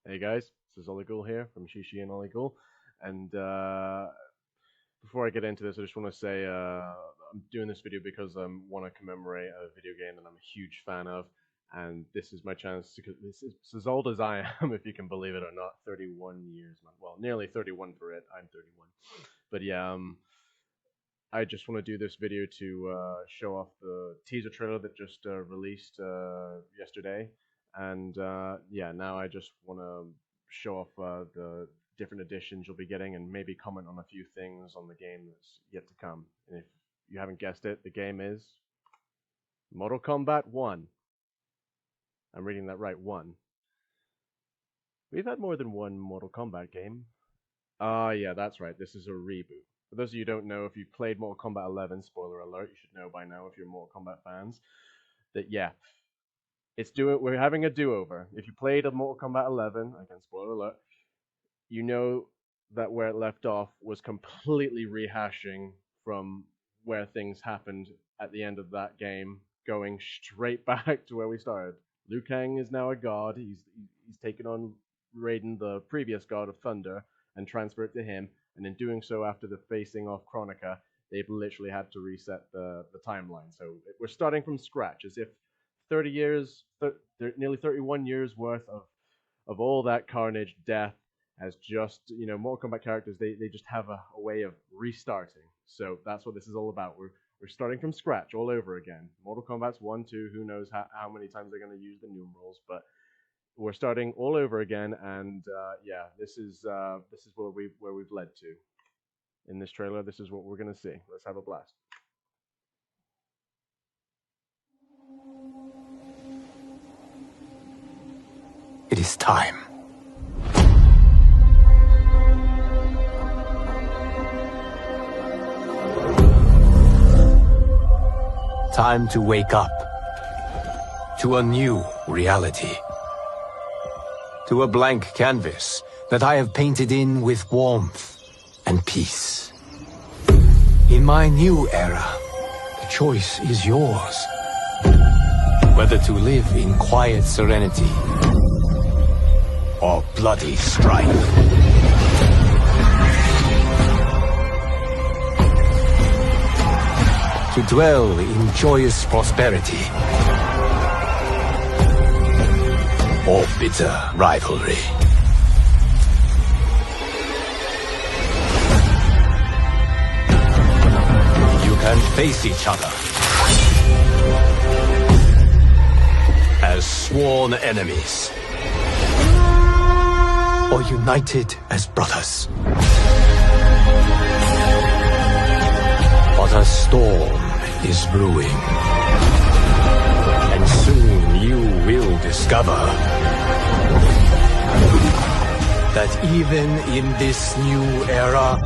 Hey guys, this is OliGhoul here from Hiii and OliGhoul. And before I get into this, I just want to say I'm doing this video because I want to commemorate a video game that I'm a huge fan of. And this is my chance to, this is as old as I am, if you can believe it or not, 31 years, man. Well, nearly 31 for it. I'm 31. But yeah, I just want to do this video to show off the teaser trailer that just released yesterday. And yeah, now I just want to show off the different editions you'll be getting and maybe comment on a few things on the game that's yet to come. And if you haven't guessed it, the game is Mortal Kombat 1. I'm reading that right, 1. We've had more than one Mortal Kombat game. Yeah, that's right. This is a reboot. For those of you who don't know, if you played Mortal Kombat 11, spoiler alert, you should know by now if you're Mortal Kombat fans, that yeah, we're having a do-over. If you played a Mortal Kombat 11, again, spoiler alert, you know that where it left off was completely rehashing from where things happened at the end of that game, going straight back to where we started. Liu Kang is now a god. He's taken on Raiden, the previous god of Thunder, and transferred to him. And in doing so, after the facing off Chronica, they've literally had to reset the timeline. So we're starting from scratch, as if 30 years, nearly 31 years worth of all that carnage, death, as just, Mortal Kombat characters, they just have a way of restarting. So that's what this is all about. We're starting from scratch all over again. Mortal Kombat's 1, 2, who knows how many times they're going to use the numerals, but we're starting all over again, and yeah, this is where we've led to. In this trailer, this is what we're going to see. Let's have a blast. It is time. Time to wake up to a new reality. To a blank canvas that I have painted in with warmth and peace. In my new era, the choice is yours. Whether to live in quiet serenity or bloody strife. To dwell in joyous prosperity or bitter rivalry. You can face each other as sworn enemies, or united as brothers. But a storm is brewing, and soon you will discover that even in this new era,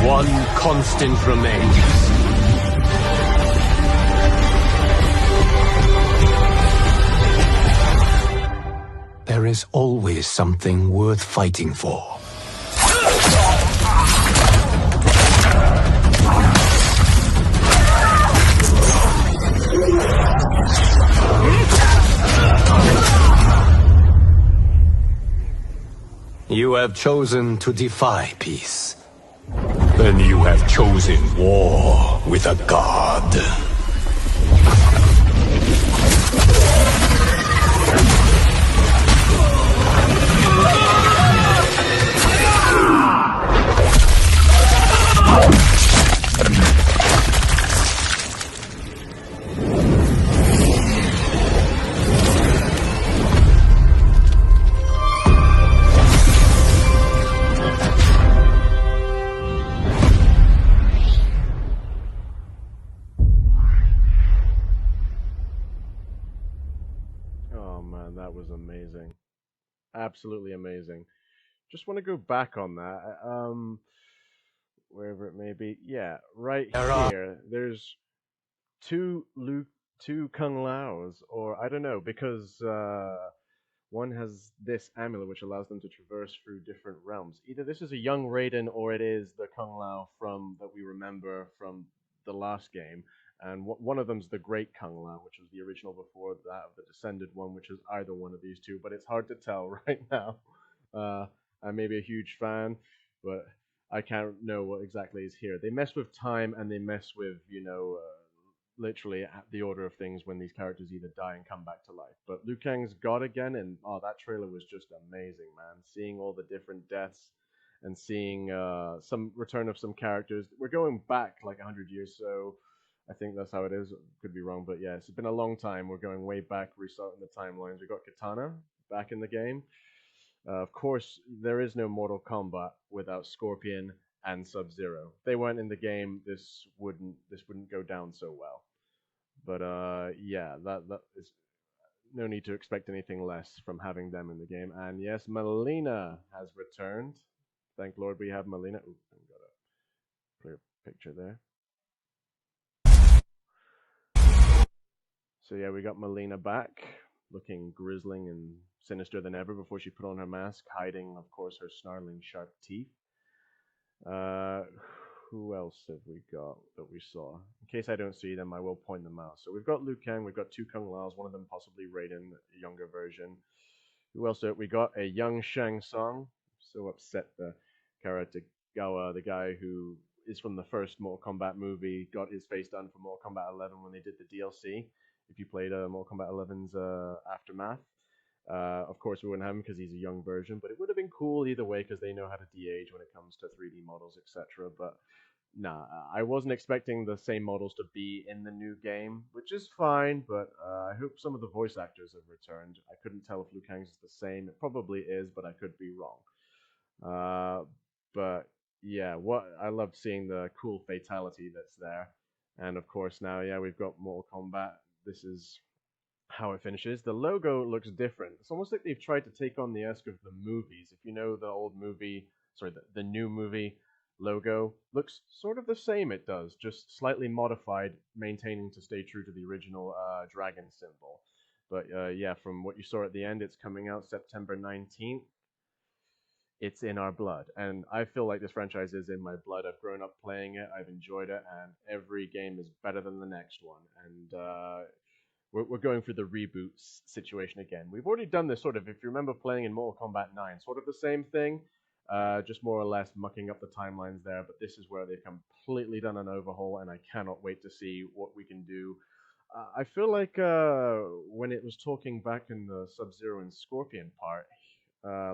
one constant remains. There is always something worth fighting for. You have chosen to defy peace. Then you have chosen war with a god. Oh man, that was amazing. Absolutely amazing. Just want to go back on that. Wherever it may be. Yeah, right here. There's two Kung Laos, or I don't know, because one has this amulet which allows them to traverse through different realms. Either this is a young Raiden, or it is the Kung Lao from that we remember from the last game. and one of them's the Great Kung Lao, which was the original before that of the Descended one, which is either one of these two, but it's hard to tell right now. Uh, I'm maybe a huge fan, but I can't know what exactly is here. They mess with time and they mess with, literally at the order of things when these characters either die and come back to life. But Liu Kang's God again, and oh, that trailer was just amazing, man. Seeing all the different deaths and seeing some return of some characters. We're going back like 100 years, so I think that's how it is. Could be wrong, but yes, it's been a long time. We're going way back, restarting the timelines. We got Katana back in the game. Of course, there is no Mortal Kombat without Scorpion and Sub Zero. If they weren't in the game, this wouldn't go down so well. But yeah, that is no need to expect anything less from having them in the game. And yes, Melina has returned. Thank Lord we have Melina. Ooh, I've got a clear picture there. So yeah, we got Melina back, looking grisling and sinister than ever before she put on her mask, hiding, of course, her snarling sharp teeth. Uh, who else have we got that we saw? In case I don't see them, I will point them out. So we've got Liu Kang, we've got two Kung Laos, one of them possibly Raiden, a younger version. Who else? We got a young Shang Tsung. So upset the Gawa, the guy who is from the first Mortal Kombat movie, got his face done for Mortal Kombat 11 when they did the DLC. If you played Mortal Kombat 11's Aftermath. Of course, we wouldn't have him because he's a young version, but it would have been cool either way because they know how to de-age when it comes to 3D models, etc. But nah, I wasn't expecting the same models to be in the new game, which is fine, but I hope some of the voice actors have returned. I couldn't tell if Liu Kang's is the same. It probably is, but I could be wrong. But yeah, what I loved seeing the cool fatality that's there. And of course now, yeah, we've got Mortal Kombat. This is how it finishes. The logo looks different. It's almost like they've tried to take on the esque of the movies. If you know the old movie, sorry, the new movie logo looks sort of the same. It does, just slightly modified, maintaining to stay true to the original dragon symbol. But yeah, from what you saw at the end, it's coming out September 19th. It's in our blood, and I feel like this franchise is in my blood. I've grown up playing it, I've enjoyed it, and every game is better than the next one. And we're going through the reboot situation again. We've already done this sort of, if you remember playing in Mortal Kombat 9, sort of the same thing, just more or less mucking up the timelines there. But this is where they've completely done an overhaul, and I cannot wait to see what we can do. I feel like when it was talking back in the Sub-Zero and Scorpion part,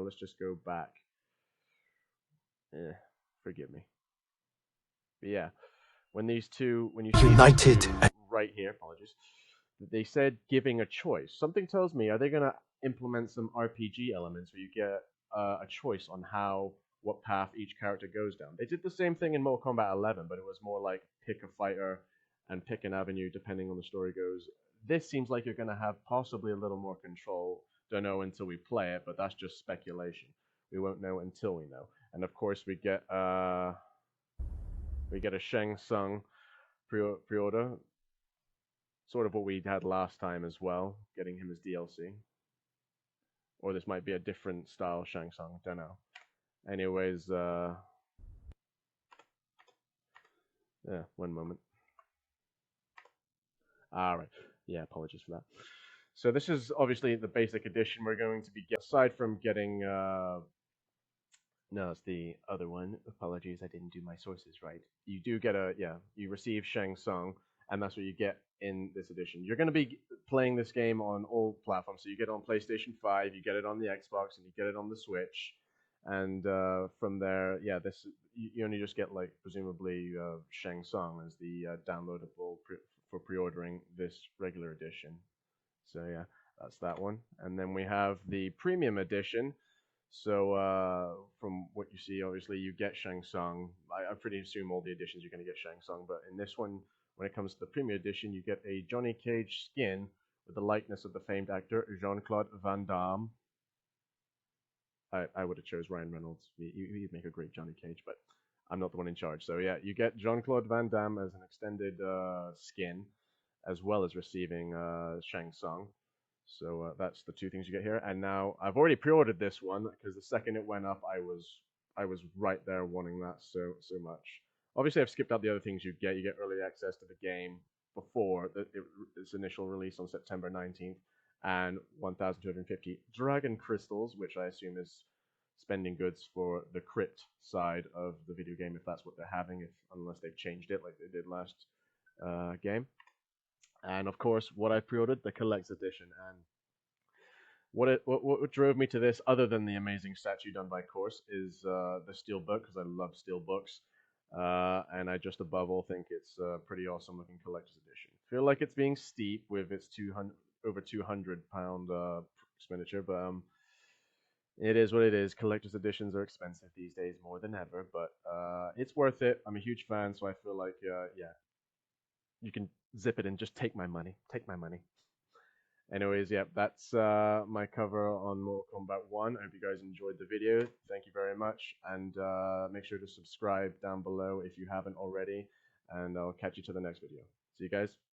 let's just go back. Forgive me. But yeah, when these two, when you see United these two right here, apologies, they said giving a choice. Something tells me, are they going to implement some RPG elements where you get a choice on what path each character goes down? They did the same thing in Mortal Kombat 11, but it was more like pick a fighter and pick an avenue depending on the story goes. This seems like you're going to have possibly a little more control. Don't know until we play it, but that's just speculation. We won't know until we know. And of course, we get a Shang Tsung pre-order, sort of what we had last time as well, getting him as DLC. Or this might be a different style Shang Tsung, don't know. Anyways, yeah, one moment. Alright, yeah, apologies for that. So this is obviously the basic edition. We're going to be, aside from getting no, it's the other one. Apologies, I didn't do my sources right. You do get you receive Shang Tsung, and that's what you get in this edition. You're going to be playing this game on all platforms. So you get it on PlayStation 5, you get it on the Xbox, and you get it on the Switch. And from there, yeah, you only just get, like, presumably Shang Tsung as the downloadable for pre-ordering this regular edition. So yeah, that's that one. And then we have the premium edition. So from what you see, obviously you get Shang Tsung. I pretty assume all the editions you're going to get Shang Tsung, but in this one, when it comes to the premium edition, you get a Johnny Cage skin with the likeness of the famed actor Jean-Claude Van Damme. I would have chose Ryan Reynolds. He'd make a great Johnny Cage, but I'm not the one in charge. So yeah, you get Jean-Claude Van Damme as an extended skin, as well as receiving Shang Tsung. So that's the two things you get here. And now I've already pre-ordered this one because the second it went up, I was right there wanting that so much. Obviously, I've skipped out the other things you get. You get early access to the game, before its initial release on September 19th, and 1,250 dragon crystals, which I assume is spending goods for the crypt side of the video game, if that's what they're having, unless they've changed it like they did last game. And of course, what I pre-ordered, the collector's edition. And what drove me to this, other than the amazing statue done by Course, is the steel book, because I love steel books. And I just above all think it's a pretty awesome looking collector's edition. Feel like it's being steep with its over £200 expenditure, but it is what it is. Collector's editions are expensive these days more than ever, but it's worth it. I'm a huge fan, so I feel like yeah, you can zip it and just take my money. Take my money. Anyways, yeah, that's my cover on Mortal Kombat 1. I hope you guys enjoyed the video. Thank you very much, and make sure to subscribe down below if you haven't already, and I'll catch you to the next video. See you guys.